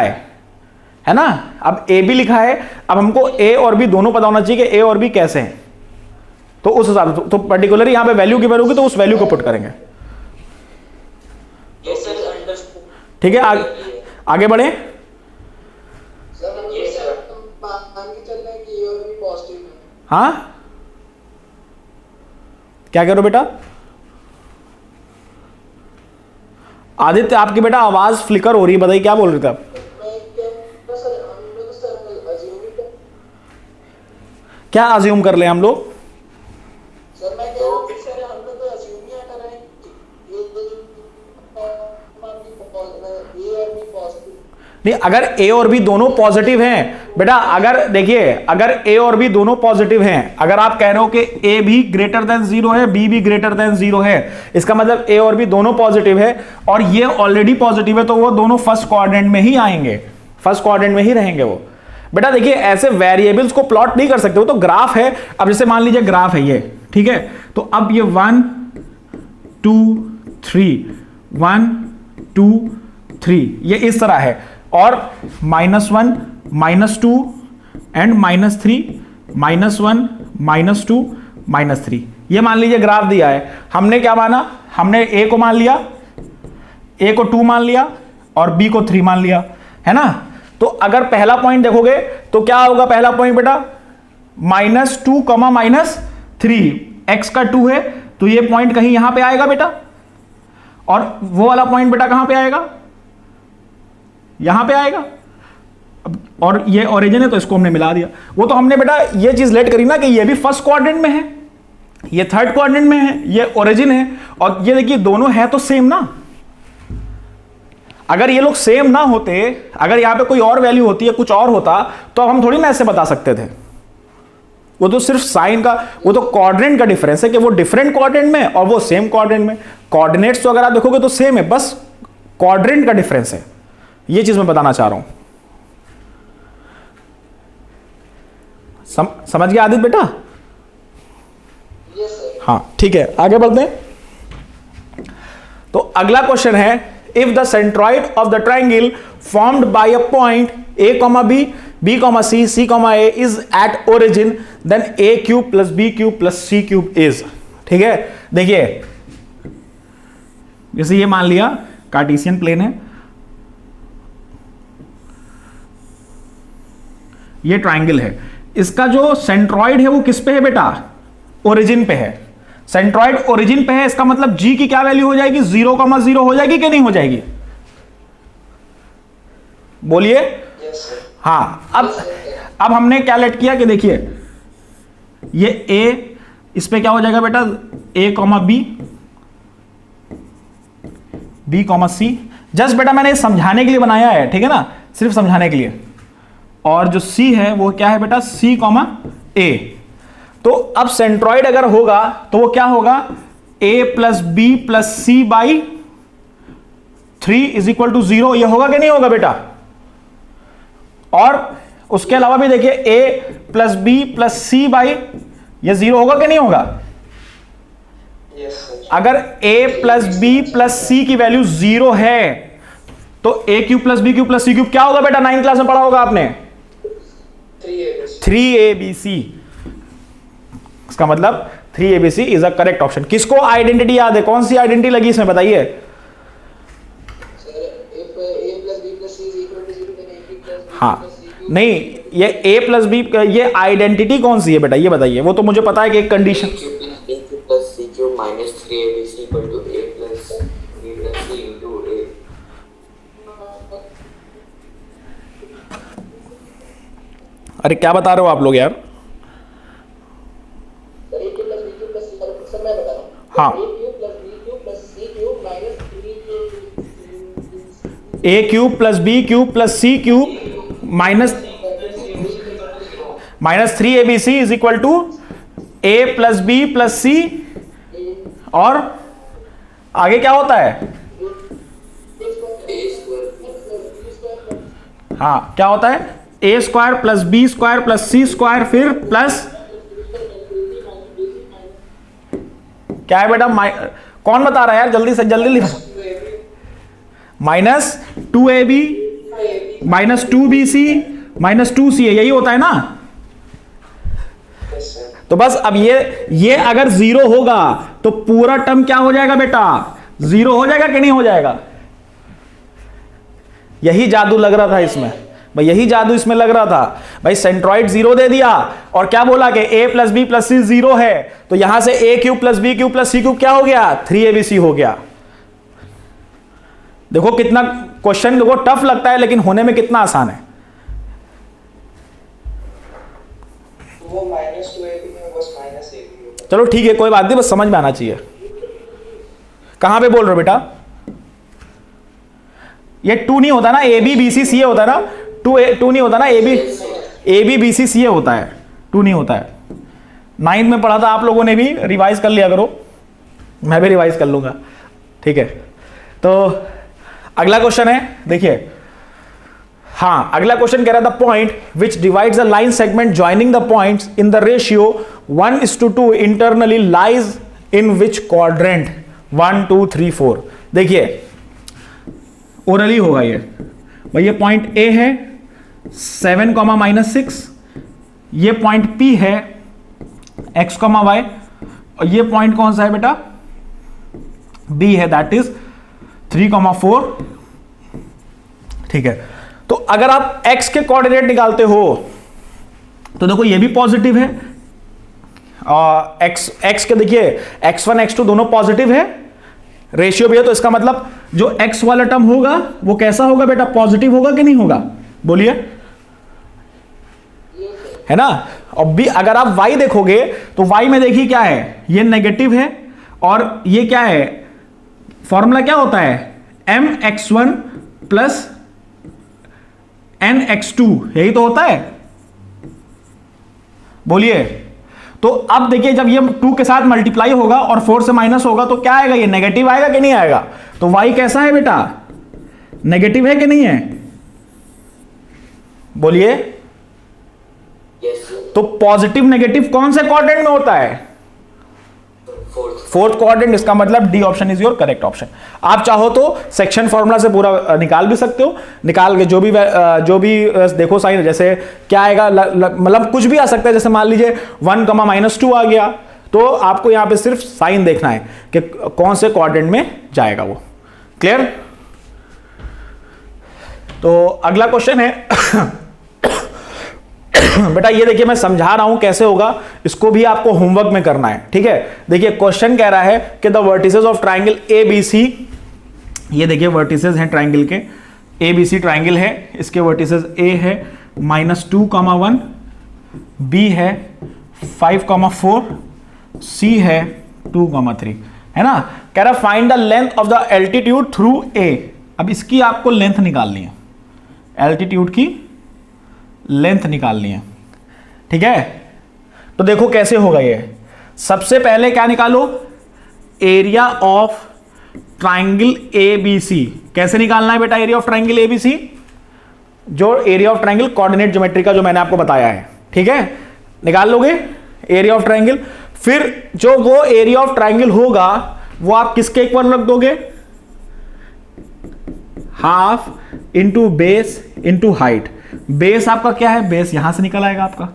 [SPEAKER 1] है ना। अब ए भी लिखा है, अब हमको ए और बी दोनों पता होना चाहिए कि ए और बी कैसे हैं, तो उस हिसाब से तो पर्टिकुलरली यहां पे वैल्यू की होगी, तो उस वैल्यू को पुट करेंगे। ठीक है, आगे बढ़े। हाँ क्या करो बेटा, आदित्य आपकी बेटा आवाज फ्लिकर हो रही है, बताइए क्या बोल रहे थे आप। क्या अज्यूम कर ले हम लोग, नहीं अगर ए और बी दोनों पॉजिटिव हैं बेटा, अगर देखिए अगर ए और बी दोनों पॉजिटिव हैं, अगर आप कह रहे हो कि ए भी ग्रेटर देन 0 है, बी भी ग्रेटर देन 0 है, इसका मतलब ए और बी दोनों पॉजिटिव है और ये ऑलरेडी पॉजिटिव है, तो वो दोनों फर्स्ट क्वाड्रेंट में ही आएंगे, फर्स्ट क्वाड्रेंट में ही रहेंगे वो। बेटा देखिए ऐसे वेरिएबल्स को प्लॉट नहीं कर सकते, वो तो ग्राफ है। अब जैसे मान लीजिए ग्राफ है ये, ठीक है, तो अब ये 1 2 3 1 2 3 ये इस तरह है, और -1 -2 एंड -3 -1 -2 -3, ये मान लीजिए ग्राफ दिया है। हमने क्या माना, हमने ए को मान लिया, ए को 2 मान लिया और बी को 3 मान लिया, है ना। तो अगर पहला पॉइंट देखोगे तो क्या होगा, पहला पॉइंट बेटा -2 -3, x का 2 है तो ये पॉइंट कहीं यहां पे आएगा बेटा, और वो वाला पॉइंट बेटा कहां पे आएगा, यहां पे आएगा। अब और ये ओरिजिन है तो इसको हमने मिला दिया। वो तो हमने बेटा ये चीज लेट करी ना कि ये भी फर्स्ट क्वाड्रेंट में है, ये थर्ड क्वाड्रेंट में है, ये ओरिजिन है, और ये देखिए दोनों है तो सेम ना। अगर ये लोग सेम ना होते, अगर यहां पे कोई और वैल्यू होती है, कुछ और होता, तो अब हम थोड़ी ना ऐसे बता सकते थे। वो तो सिर्फ साइन का, वो तो क्वाड्रेंट का डिफरेंस है कि वो डिफरेंट क्वाड्रेंट में और वो सेम क्वाड्रेंट में। कोऑर्डिनेट्स तो अगर आप देखोगे तो सेम है, बस क्वाड्रेंट का डिफरेंस है, ये चीज मैं बताना चाह रहा हूं। समझ गया आदित्य बेटा? हाँ ठीक है, आगे बढ़ते हैं। तो अगला क्वेश्चन है, if the centroid of the triangle formed by a point a, b, b, c, c, a is at origin then a cube plus b cube plus c cube is. ठीक है, देखिए जैसे ये मान लिया कार्टेशियन प्लेन है, ये triangle है, इसका जो सेंट्रॉइड है वो किस पे है बेटा? ओरिजिन पे है। सेंट्रॉइड ओरिजिन पे है, इसका मतलब g की क्या वैल्यू हो जाएगी? 0,0 हो जाएगी कि नहीं हो जाएगी? बोलिए। हाँ, अब हमने क्या लेट किया कि देखिए ये a, इस पे क्या हो जाएगा बेटा? a, b, c। जस्ट बेटा मैंने समझाने के लिए बनाया है, ठीक है ना, सिर्फ समझाने के लिए। और जो c है वो क्या है बेटा? c, a। तो अब सेंट्रॉइड अगर होगा तो वो क्या होगा? a plus b plus c by 3 is equal to 0। यह होगा कि नहीं होगा बेटा? और उसके अलावा भी देखिए a plus b plus c by, यह 0 होगा कि नहीं होगा? अगर a plus b plus c की वैल्यू 0 है तो a cube plus b cube plus c cube क्या होगा बेटा? 9th क्लास में पढ़ा होगा आपने, 3abc। इसका मतलब 3abc is a correct option. किसको आइडेंटिटी याद है? कौन सी आइडेंटिटी लगी इसमें बताइए? हाँ नहीं, ये a प्लस बी, ये आइडेंटिटी कौन सी है बेटा ये बताइए? वो तो मुझे पता है कि एक कंडीशन अरे क्या बता रहे हो आप लोग यार? हाँ, a cube plus b cube plus c cube minus 3abc is equal to a plus b plus c, और आगे क्या होता है? हाँ, क्या होता है? a square plus b square plus c square, फिर प्लस क्या है बेटा? कौन बता रहा है यार? जल्दी से जल्दी लिखो। Minus 2ab minus 2bc minus 2ca, यही होता है ना? तो बस अब ये अगर 0 होगा तो पूरा टर्म क्या हो जाएगा बेटा? 0 हो जाएगा कि नहीं हो जाएगा? यही जादू लग रहा था इसमें भाई, यही जादू इसमें लग रहा था भाई। सेंट्रॉइड 0 दे दिया और क्या बोला कि a plus b plus c 0 है, तो यहां से a cube plus b cube plus c cube क्या हो गया? 3abc हो गया। देखो कितना क्वेश्चन देखो टफ लगता है लेकिन होने में कितना आसान है।
[SPEAKER 2] वो -2ab में बस -ab।
[SPEAKER 1] चलो ठीक है, कोई बात नहीं, बस समझ में आना चाहिए। कहां पे बोल रहे हो बेटा? ये 2 नहीं होता ना, ए बी बी सी सी ए होता है ना। 2 नहीं होता ना, ए बी बी सी सी ए होता है, 2 नहीं होता है। 9th में पढ़ा था आप लोगों ने भी, रिवाइज कर लिया करो, मैं भी रिवाइज कर लूंगा, ठीक है। तो अगला क्वेश्चन है, देखिए, हाँ अगला क्वेश्चन कह रहा था point which divides the line segment joining the points in the ratio 1:2 internally lies in which quadrant? 1 2 3 4। देखिए ओरली होगा ये भाई। ये पॉइंट ए है 7, -6, ये पॉइंट पी है x, y, और ये पॉइंट कौन सा है बेटा? बी है, दैट इज 3, 4। ठीक है, तो अगर आप x के कोऑर्डिनेट निकालते हो तो देखो ये भी पॉजिटिव है, x के देखिए x1 x2 दोनों पॉजिटिव है, रेशियो भी है, तो इसका मतलब जो x वाला टर्म होगा वो कैसा होगा बेटा? पॉजिटिव होगा कि नहीं होगा? बोलिए, है ना। और भी अगर आप y देखोगे तो y में देखिए क्या है, ये नेगेटिव है, और ये क्या है, फॉर्मूला क्या होता है? mx1 प्लस nx2, यही तो होता है। बोलिए, तो अब देखिए जब ये 2 के साथ मल्टीप्लाई होगा और 4 से माइनस होगा तो क्या आएगा? ये नेगेटिव आएगा कि नहीं आएगा? तो y कैसा है बेटा? नेगेटिव है कि नहीं है? बोलिए। तो पॉजिटिव नेगेटिव कौन से क्वाड्रेंट में होता है? Fourth quadrant. इसका मतलब D option is your correct option. आप चाहो तो सेक्शन फॉर्मूला से पूरा निकाल भी सकते हो, निकाल के जो भी देखो साइन, जैसे क्या आएगा, मतलब कुछ भी आ सकता है। जैसे मान लीजिए 1, -2 आ गया, तो आपको यहां पे सिर्फ साइन देखना है कि कौन से क्वाड्रेंट में जाएगा वो। क्लियर? तो अगला क्वेश्चन है बेटा ये देखिए मैं समझा रहा हूं कैसे होगा, इसको भी आपको होमवर्क में करना है, ठीक है। देखिए क्वेश्चन कह रहा है कि the vertices of triangle ABC, ये देखिए वर्टिसेस हैं ट्राइंगल के, ABC ट्राइंगल है, इसके वर्टिसेस A है -2, 1, B है 5, 4, C है 2, 3, है ना। कह रहा find the length of the altitude through A। अब इसकी आपको लेंथ निकालनी है, एल्टीट्यूड की लेंथ निकालनी है, ठीक है। तो देखो कैसे होगा ये। सबसे पहले क्या निकालो, एरिया ऑफ ट्राइंगल ABC। कैसे निकालना है बेटा एरिया ऑफ ट्राइंगल ABC? जो area of triangle coordinate geometry का जो मैंने आपको बताया है, ठीक है। निकाल लोगे एरिया ऑफ ट्राइंगल, फिर जो वो एरिया ऑफ ट्राइंगल होगा वो आप किसके इक्वल रख दोगे? Half into base into height. Base आपका क्या है? बेस यहां से निकल आएगा आपका,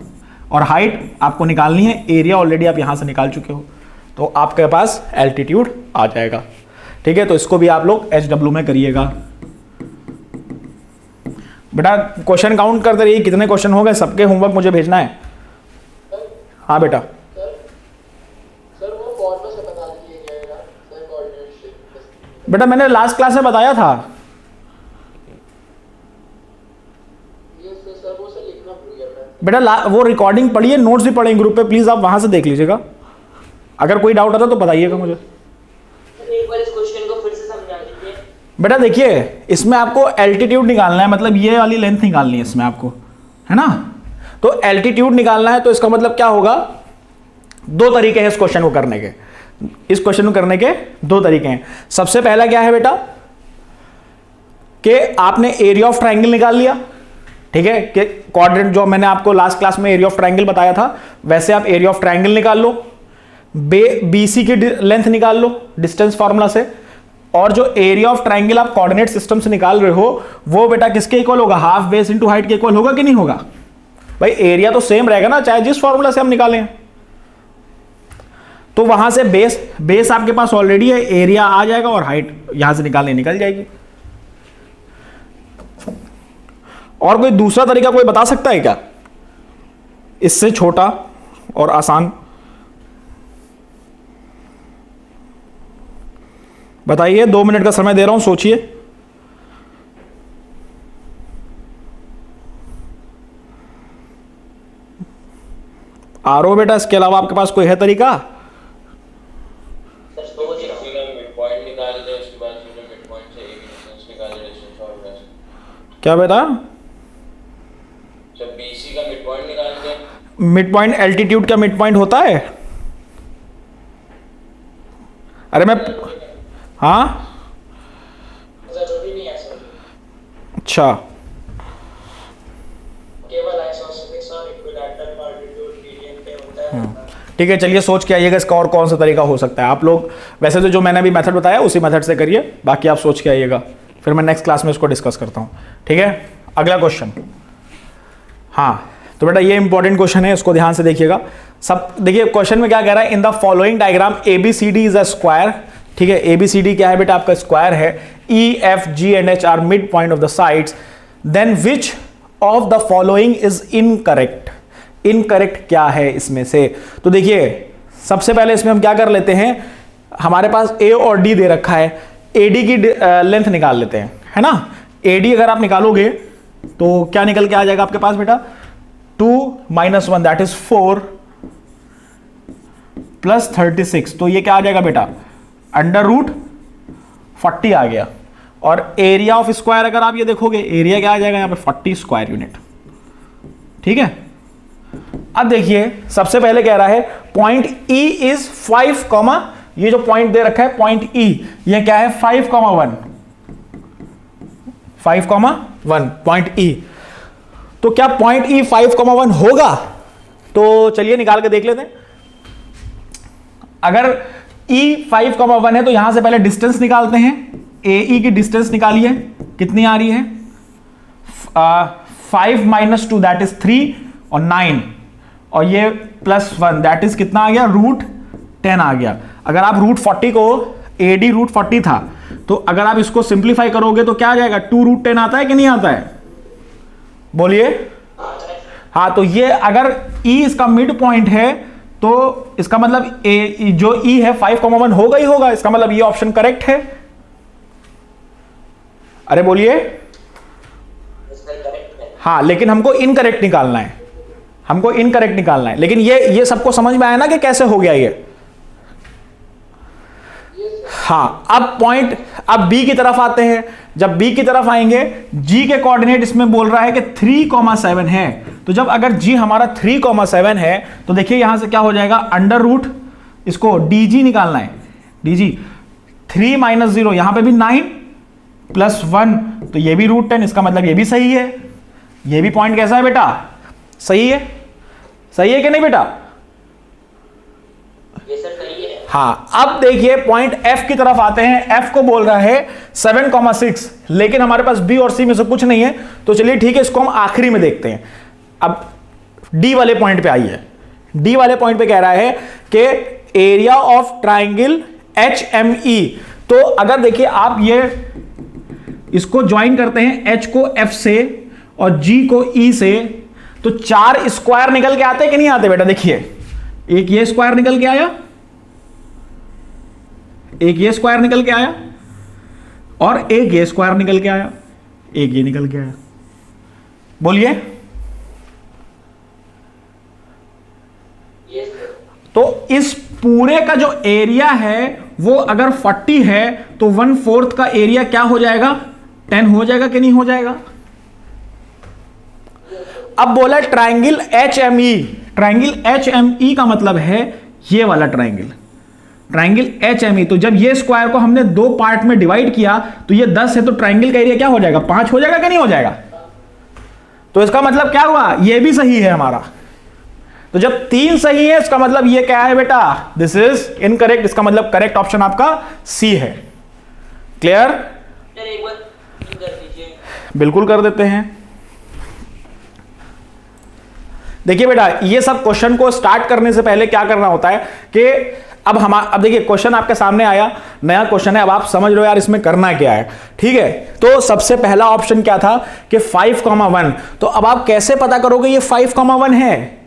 [SPEAKER 1] और हाइट आपको निकालनी है, एरिया ऑलरेडी आप यहां से निकाल चुके हो, तो आपके पास एल्टीट्यूड आ जाएगा, ठीक है। तो इसको भी आप लोग HW में करिएगा। बेटा क्वेश्चन काउंट करते रहिए, कितने क्वेश्चन हो गए, सबके होमवर्क मुझे भेजना है। हाँ बेटा,
[SPEAKER 2] सर वो फॉर्मूला से बता दीजिएगा सर, कोऑर्डिनेट।
[SPEAKER 1] बेटा मैंने लास्ट क्लास में बताया था। बेटा वो रिकॉर्डिंग पढ़िए, नोट्स भी पढ़ें ग्रुप पे, प्लीज आप वहां से देख लीजिएगा। अगर कोई डाउट आता तो बताइएगा मुझे।
[SPEAKER 2] एक बार इस क्वेश्चन को फिर से समझा दीजिए।
[SPEAKER 1] बेटा देखिए इसमें आपको एल्टीट्यूड निकालना है, मतलब ये वाली लेंथ निकालनी है इसमें आपको, है ना। तो एल्टीट्यूड निकालना है, तो इसका मतलब क्या होगा, दो तरीके हैं इस क्वेश्चन को करने के। इस क्वेश्चन को करने के दो तरीके हैं। सबसे पहला क्या है बेटा कि आपने एरिया ऑफ ट्राइंगल निकाल लिया, ठीक है, कि क्वाड्रेंट जो मैंने आपको लास्ट क्लास में एरिया ऑफ ट्राइंगल बताया था, वैसे आप एरिया ऑफ ट्राइंगल निकाल लो, BC की लेंथ निकाल लो डिस्टेंस फार्मूला से, और जो एरिया ऑफ ट्राइंगल आप कोऑर्डिनेट सिस्टम से निकाल रहे हो वो बेटा किसके इक्वल होगा? हाफ बेस इंटू हाइट के इक्वल होगा कि नहीं होगा? भाई एरिया तो सेम रहेगा ना, चाहे जिस फॉर्मूला से हम निकालें। तो वहां से बेस आपके पास ऑलरेडी है, एरिया आ जाएगा और हाइट यहां से निकालने निकल जाएगी। और कोई दूसरा तरीका कोई बता सकता है क्या इससे छोटा और आसान? बताइए, 2 मिनट का समय दे रहा हूं, सोचिए। आरो बेटा इसके अलावा आपके पास कोई है तरीका? क्या बेटा?
[SPEAKER 2] BC का मिड पॉइंट निकाल के।
[SPEAKER 1] मिड पॉइंट एल्टीट्यूड का मिड पॉइंट होता है? अरे मैं हाँ
[SPEAKER 2] जरूरी नहीं है सर।
[SPEAKER 1] अच्छा
[SPEAKER 2] केवल आइसोसेलेस और इक्विलैटरल एल्टीट्यूड मीडियन पे होता है।
[SPEAKER 1] ठीक है, चलिए सोच के आइएगा इसका और कौन सा तरीका हो सकता है। आप लोग वैसे तो जो मैंने अभी मेथड बताया उसी मेथड से करिए, बाकी आप सोच के आइएगा, फिर मैं नेक्स्ट क्लास में इसको डिस्कस करता हूँ, ठीक है। अगला क्वेश्चन, हाँ तो बेटा ये इंपॉर्टेंट क्वेश्चन है, इसको ध्यान से देखिएगा। सब देखिए क्वेश्चन में क्या कह रहा है, in the following diagram ABCD is a square, ठीक है। ABCD क्या है बेटा? आपका स्क्वायर है। EFG and H are mid point of the sides, then which of the following is incorrect. Incorrect क्या है इसमें से? तो देखिए सबसे पहले इसमें हम क्या कर लेते हैं, हमारे पास A और D दे रखा है, AD की लेंथ निकाल लेते हैं, है ना। AD अगर आप निकालोगे तो क्या निकल के आ जाएगा आपके पास बेटा? 2 - 1 दैट इज 4 प्लस 36, तो ये क्या आ जाएगा बेटा? √40 आ गया। और एरिया ऑफ स्क्वायर अगर आप ये देखोगे, एरिया क्या आ जाएगा यहां पे? 40 स्क्वायर यूनिट, ठीक है। अब देखिए सबसे पहले कह रहा है पॉइंट E इज 5, ये जो पॉइंट दे रखा है पॉइंट E, ये क्या है? 5,1 पॉइंट E। तो क्या पॉइंट E 5,1 होगा? तो चलिए निकाल के देख लेते हैं। अगर E 5,1 है तो यहां से पहले डिस्टेंस निकालते हैं। AE की डिस्टेंस निकालिए, कितनी आ रही है? 5 - 2 दैट इज 3 और 9 और ये +1 दैट इज कितना आ गया? √10 आ गया। अगर आप √40 को AD √40 था तो अगर आप इसको सिंप्लीफाई करोगे तो क्या आ जाएगा? 2 √10 आता है कि नहीं आता है? बोलिए। हाँ, तो ये अगर E इसका मिड पॉइंट है तो इसका मतलब जो E है 5,1 होगा ही होगा। इसका मतलब ये ऑप्शन करेक्ट है। अरे बोलिए। हाँ, लेकिन हमको इनकरेक्ट निकालना है, हमको इनकरेक्ट निकालना है। लेकिन ये सबको समझ में आया ना कि कैसे हो गया ये? हाँ, अब B की तरफ आते हैं। जब B की तरफ आएंगे, G के कोऑर्डिनेट इसमें बोल रहा है कि 3,7 है। तो जब अगर G हमारा 3,7 है तो देखिए यहां से क्या हो जाएगा? √ इसको DG निकालना है। DG 3 - 0 यहां पे भी 9 +1 तो ये भी √10। इसका मतलब ये भी सही है। ये भी पॉइंट कैसा है बेटा? सही है। सही है कि नहीं बेटा?
[SPEAKER 2] ये सर सही है।
[SPEAKER 1] हाँ, अब देखिए पॉइंट F की तरफ आते हैं। F को बोल रहा है 7,6, लेकिन हमारे पास B और C में से कुछ नहीं है। तो चलिए ठीक है, इसको हम आखिरी में देखते हैं। अब D वाले पॉइंट पे आइए। D वाले पॉइंट पे कह रहा है कि एरिया ऑफ ट्राइंगल HME। तो अगर देखिए आप ये इसको ज्वाइन करते हैं, H को F से और G को E से, तो 4 स्क्वायर निकल के आते कि नहीं आते बेटा? देखिए, एक ये स्क्वायर निकल के आया, एक ये स्क्वायर निकल के आया और एक ये स्क्वायर निकल के आया, एक ये निकल के आया। बोलिए। तो इस पूरे का जो एरिया है वो अगर 40 है तो 1/4 का एरिया क्या हो जाएगा? 10 हो जाएगा कि नहीं हो जाएगा? अब बोला ट्राइंगल HME। ट्राइंगल HME का मतलब है ये वाला ट्राइंगल, ट्राइंगल HME। तो जब ये स्क्वायर को हमने 2 पार्ट में डिवाइड किया तो ये 10 है, तो ट्राइंगल का एरिया क्या हो जाएगा? 5 हो जाएगा कि नहीं हो जाएगा? तो इसका मतलब क्या हुआ? ये भी सही है हमारा। तो जब 3 सही है इसका मतलब ये क्या है बेटा? This is incorrect. इसका मतलब करेक्ट ऑप्शन आपका C है। क्लियर?
[SPEAKER 2] एक बार कर दीजिए।
[SPEAKER 1] बिल्कुल कर देते हैं। देखिए बेटा, ये सब क्वेश्चन को स्टार्ट करने से पहले क्या करना होता है कि अब देखिए क्वेश्चन आपके सामने आया, नया क्वेश्चन है। अब आप समझ लो यार इसमें करना क्या है। ठीक है, तो सबसे पहला ऑप्शन क्या था कि 5,1। तो अब आप कैसे पता करोगे ये 5,1 है?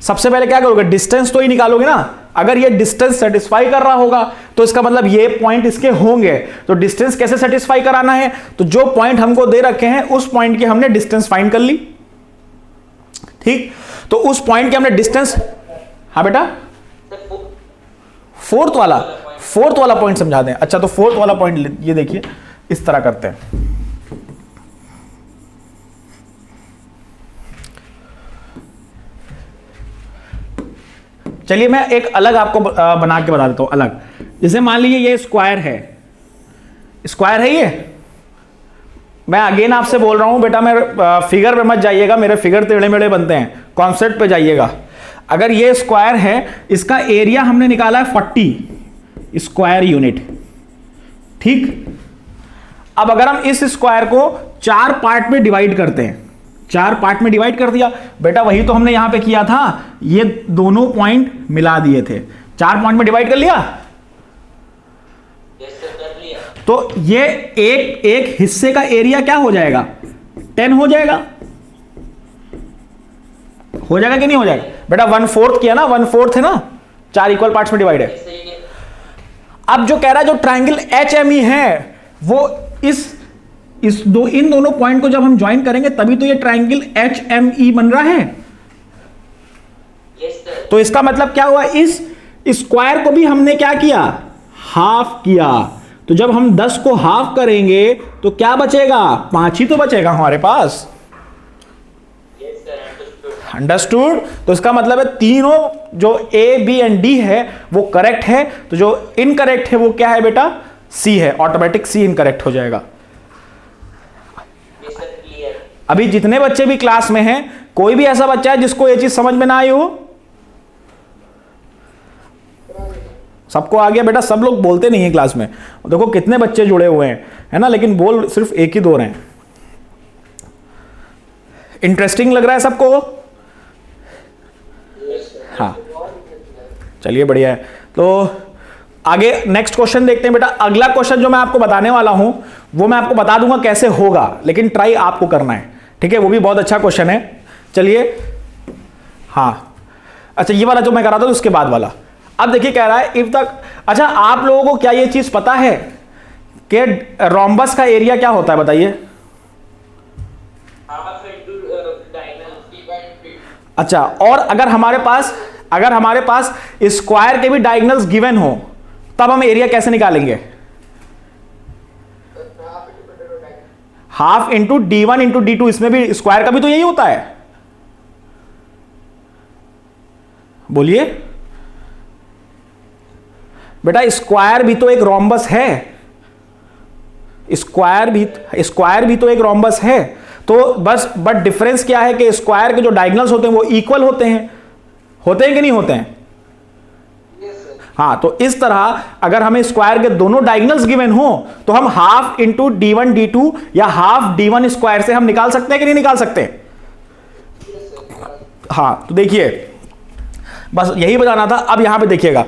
[SPEAKER 1] सबसे पहले क्या करोगे? डिस्टेंस तो ही निकालोगे ना। अगर ये डिस्टेंस सेटिस्फाई कर रहा होगा तो इसका मतलब ये पॉइंट इसके होंगे। तो डिस्टेंस कैसे सेटिस्फाई कराना है? तो जो पॉइंट हमको दे रखे हैं उस पॉइंट की हमने डिस्टेंस फाइंड कर ली। ठीक, तो उस पॉइंट के हमने डिस्टेंस, हाँ बेटा, फोर्थ वाला पॉइंट समझा दें। अच्छा, तो फोर्थ वाला पॉइंट ये देखिए, इस तरह करते हैं। चलिए मैं एक अलग आपको बना के बता देता हूं। अलग, जैसे मान लीजिए ये स्क्वायर है, स्क्वायर है ये। मैं अगेन आपसे बोल रहा हूं बेटा, मेरे फिगर पे मत जाइएगा, मेरे फिगर टेढ़े मेढ़े बनते हैं, कॉन्सेप्ट पे जाइएगा। अगर ये स्क्वायर है, इसका एरिया हमने निकाला है 40 स्क्वायर यूनिट। ठीक, अब अगर हम इस स्क्वायर को 4 पार्ट में डिवाइड करते हैं, 4 पार्ट में डिवाइड कर दिया बेटा, वही तो हमने यहां पे किया था। ये दोनों पॉइंट मिला दिए थे, 4 पॉइंट में डिवाइड कर लिया। तो ये एक हिस्से का एरिया क्या हो जाएगा? 10 हो जाएगा। हो जाएगा कि नहीं हो जाएगा बेटा? 1/4 किया ना, 1/4 है ना, 4 इक्वल पार्ट्स में डिवाइड है। अब जो कह रहा है जो ट्राइंगल HME है वो इन दोनों पॉइंट को जब हम ज्वाइन करेंगे तभी तो ये ट्राइंगल HME बन रहा है। तो इसका मतलब क्या हुआ? इस स्क्वायर को भी हमने क्या किया? हाफ किया। तो जब हम 10 को हाफ करेंगे तो क्या बचेगा? 5 ही तो बचेगा हमारे पास। अंडरस्टूड? तो इसका मतलब है तीनों जो A, B एंड D है वो करेक्ट है। तो जो इनकरेक्ट है वो क्या है बेटा? C है। ऑटोमेटिक C इनकरेक्ट हो जाएगा। अभी जितने बच्चे भी क्लास में हैं, कोई भी ऐसा बच्चा है जिसको ये चीज समझ में ना आई हो? सबको आ गया बेटा? सब लोग बोलते नहीं है क्लास में, देखो कितने बच्चे जुड़े हुए हैं, है ना, लेकिन बोल सिर्फ एक ही दो रहे हैं। इंटरेस्टिंग लग रहा है सबको? हाँ, चलिए बढ़िया है। तो आगे नेक्स्ट क्वेश्चन देखते हैं बेटा। अगला क्वेश्चन जो मैं आपको बताने वाला हूं वो मैं आपको बता दूंगा कैसे होगा, लेकिन ट्राई आपको करना है, ठीक है? वो भी बहुत अच्छा क्वेश्चन है। चलिए, हाँ, अच्छा ये वाला जो मैं कर रहा था उसके बाद वाला। अब देखिए कह रहा है इफ द, अच्छा आप लोगों को क्या ये चीज पता है कि रोम्बस का एरिया क्या होता है? बताइए। अच्छा, और अगर हमारे पास स्क्वायर के भी डायगोनल्स गिवन हो तब हम एरिया कैसे निकालेंगे? Half into D1 into D2। इसमें भी स्क्वायर का भी तो यही होता है, बोलिए बेटा। स्क्वायर भी तो एक रोम्बस है, स्क्वायर भी तो एक रोम्बस है। तो बस बट डिफरेंस क्या है कि स्क्वायर के जो डायगोनल्स होते हैं वो इक्वल होते हैं कि नहीं होते हैं? हाँ, तो इस तरह अगर हमें स्क्वायर के दोनों डायगोनल्स गिवन हो तो हम हाफ इंटू D1 D2 या हाफ D1 स्क्वायर से हम निकाल सकते हैं कि नहीं निकाल सकते? हाँ, तो देखिए बस यही बताना था। अब यहां पे देखिएगा,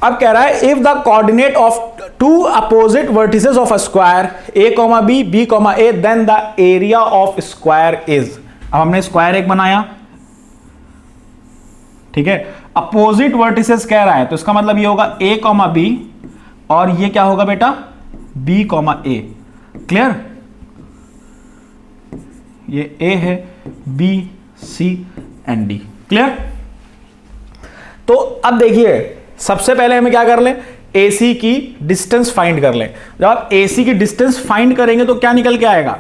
[SPEAKER 1] अब कह रहा है if the coordinate of two opposite vertices of a square a, b, a, then the area of square is. अब हमने स्क्वायर एक बनाया, ठीक है, अपोजिट वर्टिसेस कह रहा है तो इसका मतलब ये होगा a, b, और ये क्या होगा बेटा? b, a। क्लियर? ये a है, b, c and d। Clear? तो अब देखिए सबसे पहले हमें क्या कर लें? AC की डिस्टेंस फाइंड कर लें। जब आप AC की डिस्टेंस फाइंड करेंगे तो क्या निकल के आएगा?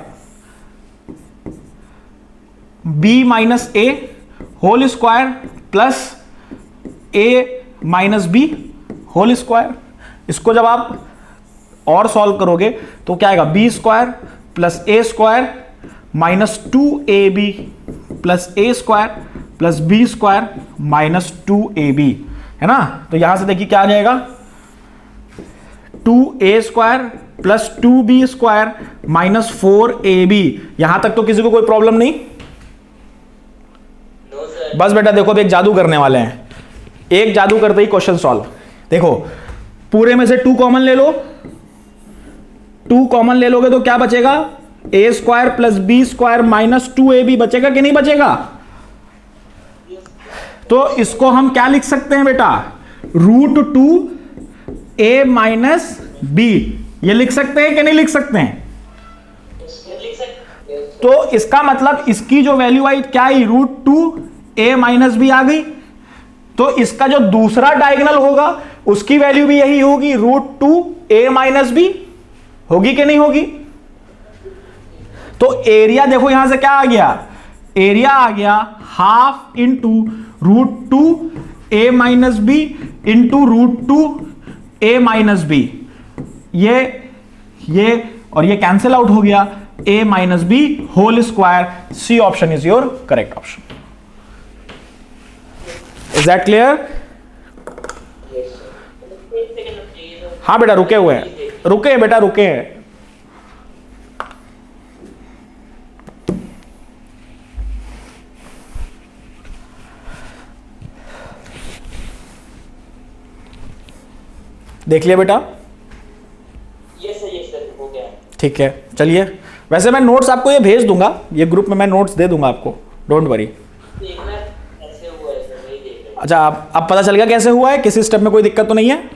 [SPEAKER 1] b minus a whole square plus a minus b whole square. इसको जब आप और सॉल्व करोगे तो क्या आएगा? b square plus a square minus 2ab plus a square plus b square minus 2ab, है ना? तो यहां से देखिए क्या आ जाएगा? 2a square plus 2b square minus 4ab। यहां तक तो किसी को कोई प्रॉब्लम नहीं? बस बेटा देखो, अब एक जादू करने वाले हैं, एक जादू करते ही क्वेश्चन सॉल्व। देखो पूरे में से 2 कॉमन ले लो, 2 कॉमन ले लोगे तो क्या बचेगा? a square plus b square minus 2ab बचेगा कि नहीं बचेगा? तो इसको हम क्या लिख सकते हैं बेटा? √2a माइनस b, ये लिख सकते हैं कि नहीं लिख सकते हैं? तो इसका मतलब इसकी जो वैल्यू आई क्या आई? √2a माइनस b आ गई। तो इसका जो दूसरा डायगोनल होगा उसकी वैल्यू भी यही होगी, √2a माइनस b। होगी कि नहीं होगी? तो एरिया देखो यहां से क्या आ गया? एरिया आ गया half into √2a minus b into √2a minus b। ये और ये कैंसिल आउट हो गया, a minus b whole square. C option is your correct option. Is that clear? हाँ बेटा रुके हुए हैं, रुके हैं बेटा, रुके हैं। देख लिया बेटा?
[SPEAKER 2] यस सर, हो गया।
[SPEAKER 1] ठीक है, चलिए। वैसे मैं नोट्स आपको ये भेज दूंगा, ये ग्रुप में मैं नोट्स दे दूंगा आपको, डोंट वरी। अच्छा, अब पता चल गया कैसे हुआ है? किसी स्टेप में कोई दिक्कत तो नहीं है?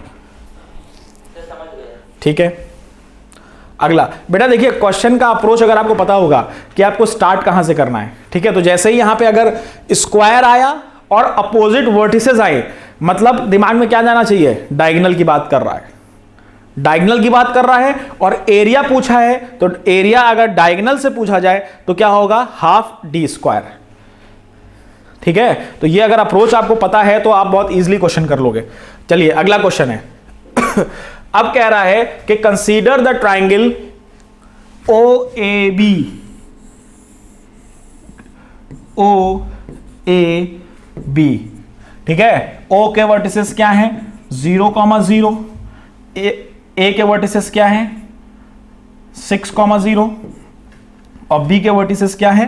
[SPEAKER 1] ठीक है। अगला बेटा देखिए, क्वेश्चन का अप्रोच अगर आपको पता होगा कि आपको स्टार्ट कहां से करना है, ठीक है, तो जैसे ही यहां पे अगर स्क्वायर आया और अपोजिट वर्टिसेस आए, मतलब दिमाग में क्या जाना चाहिए? डायगोनल की बात कर रहा है, डायगोनल की बात कर रहा है। और एरिया पूछा है तो एरिया अगर डायगोनल से पूछा जाए तो क्या होगा? Half d square. ठीक है, तो ये अगर अप्रोच आपको पता है तो आप बहुत इजीली क्वेश्चन कर लोगे। चलिए अगला क्वेश्चन है। अब कह रहा है कि consider the triangle OAB। O A B, ठीक है। ओ के वर्टिसेस क्या हैं 0,0, ए के वर्टिसेस क्या हैं 6,0 और बी के वर्टिसेस क्या है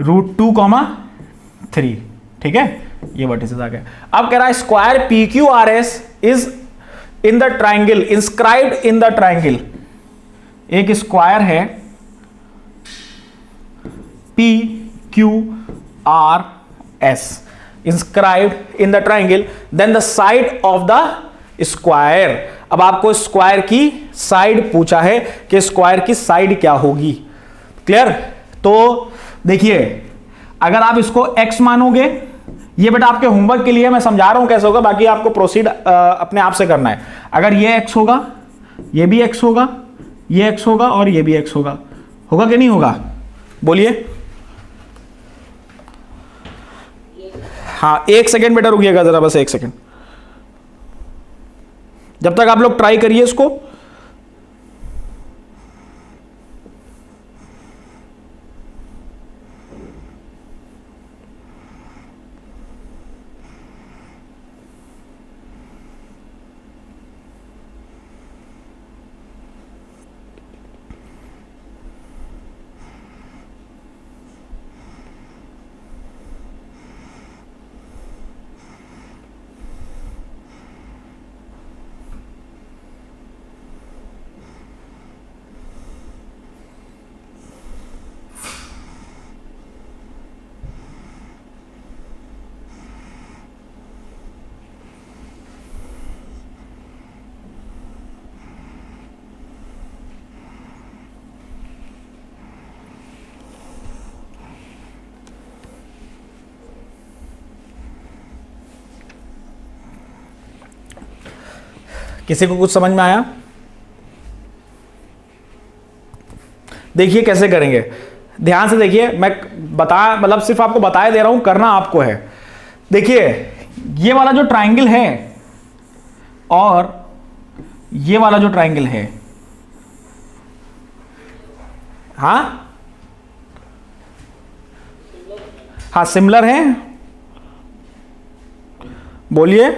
[SPEAKER 1] √2,3, ठीक है। ये वर्टिसेस आ गए। अब कह रहा है square P Q R S is in the triangle, inscribed in the triangle. एक स्क्वायर है P Q R S inscribed in the triangle, then the side of the square. अब आपको स्क्वायर की साइड पूछा है कि स्क्वायर की side क्या होगी, क्लियर। तो देखिए अगर आप इसको x मानोगे, ये बेटा आपके होमवर्क के लिए मैं समझा रहा हूं कैसे होगा, बाकी आपको प्रोसीड अपने आप से करना है। अगर ये x होगा, ये भी x होगा, ये x होगा और ये भी x होगा, होगा कि नहीं होगा, बोलिए। हाँ 1 सेकेंड बेटा रुकिएगा जरा, बस 1 सेकेंड, जब तक आप लोग ट्राई करिए इसको। किसी को कुछ समझ में आया? देखिए कैसे करेंगे, ध्यान से देखिए, मैं मतलब सिर्फ आपको बताए दे रहा हूं, करना आपको है। देखिए ये वाला जो ट्राइंगल है और ये वाला जो ट्राइंगल है, हाँ सिमिलर है, बोलिए।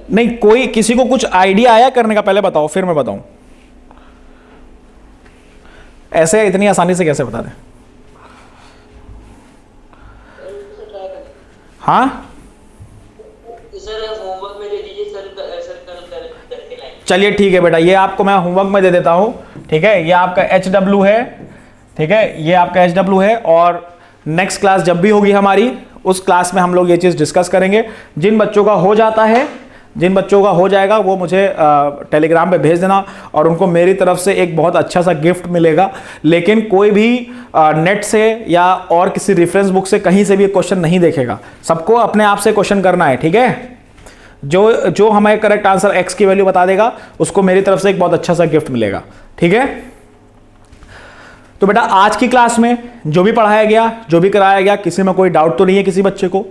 [SPEAKER 1] नहीं कोई किसी को कुछ आइडिया आया करने का, पहले बताओ फिर मैं बताऊं। ऐसे इतनी आसानी से कैसे बता दें? हाँ
[SPEAKER 2] सर होमवर्क में दे दीजिए सर, करके लाएंगे।
[SPEAKER 1] चलिए ठीक है बेटा, ये आपको मैं होमवर्क में दे देता हूं, ठीक है। ये आपका HW है, ठीक है, ये आपका HW है। और नेक्स्ट क्लास जब भी होगी हमारी, उस क्लास में हम लोग ये चीज डिस्कस करेंगे। जिन बच्चों का हो जाता है, जिन बच्चों का हो जाएगा वो मुझे टेलीग्राम पे भेज देना और उनको मेरी तरफ से एक बहुत अच्छा सा गिफ्ट मिलेगा। लेकिन कोई भी नेट से या और किसी रेफरेंस बुक से कहीं से भी क्वेश्चन नहीं देखेगा, सबको अपने आप से क्वेश्चन करना है, ठीक है। जो हमें करेक्ट आंसर x की वैल्यू बता देगा उसको मेरी तरफ से एक बहुत अच्छा सा गिफ्ट मिलेगा, ठीक है। तो बेटा आज की क्लास में जो भी पढ़ाया गया, जो भी कराया गया, किसी में कोई डाउट तो नहीं है किसी बच्चे को,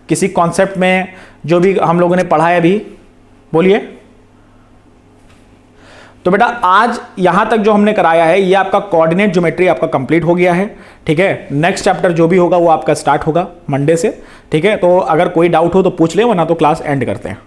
[SPEAKER 1] किसी कॉन्सेप्ट में जो भी हम लोगों ने पढ़ाया अभी, बोलिए। तो बेटा आज यहां तक जो हमने कराया है, ये आपका कोऑर्डिनेट ज्योमेट्री आपका कंप्लीट हो गया है, ठीक है। नेक्स्ट चैप्टर जो भी होगा वो आपका स्टार्ट होगा मंडे से, ठीक है। तो अगर कोई डाउट हो तो पूछ ले, वरना तो क्लास एंड करते हैं।